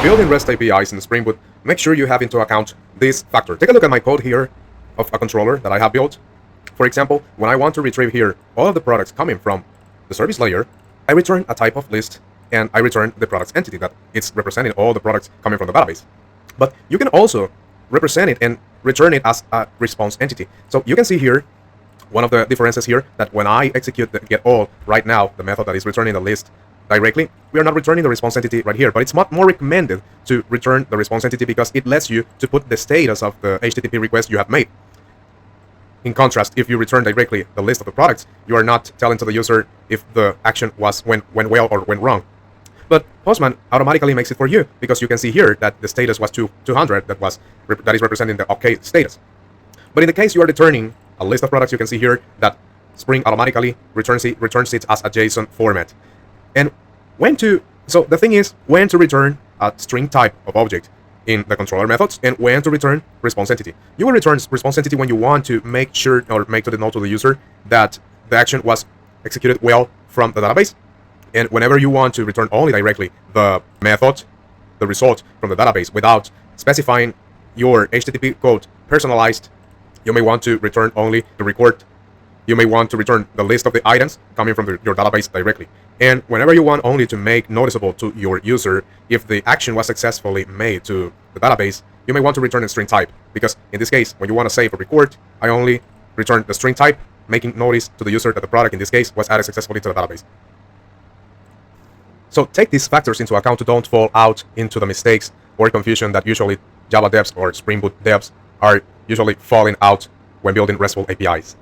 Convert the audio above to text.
building REST APIs in Spring Boot, make sure you have into account this factor. Take a look at my code here of a controller that I have built. For example, when I want to retrieve here all of the products coming from the service layer, I return a type of list and I return the products entity that it's representing all the products coming from the database. But you can also represent it and return it as a response entity. So you can see here one of the differences here, that when I execute the get all right now, the method that is returning the list directly, we are not returning the response entity right here, but it's much more recommended to return the response entity because it lets you to put the status of the HTTP request you have made. In contrast, if you return directly the list of the products, you are not telling to the user if the action went well or went wrong. But Postman automatically makes it for you because you can see here that the status was 200 that is representing the OK status. But in the case you are returning a list of products, you can see here that Spring automatically returns it as a JSON format. And so the thing is when to return a string type of object in the controller methods and when to return response entity. You will return response entity when you want to make sure or make to the note to the user that the action was executed well from the database. And whenever you want to return only directly the method, the result from the database without specifying your HTTP code personalized, you may want to return only the record. You may want to return the list of the items coming from your database directly. And whenever you want only to make noticeable to your user if the action was successfully made to the database, you may want to return a string type. Because in this case, when you want to save or record, I only return the string type, making notice to the user that the product in this case was added successfully to the database. So take these factors into account to don't fall out into the mistakes or confusion that usually Java devs or Spring Boot devs are usually falling out when building RESTful APIs.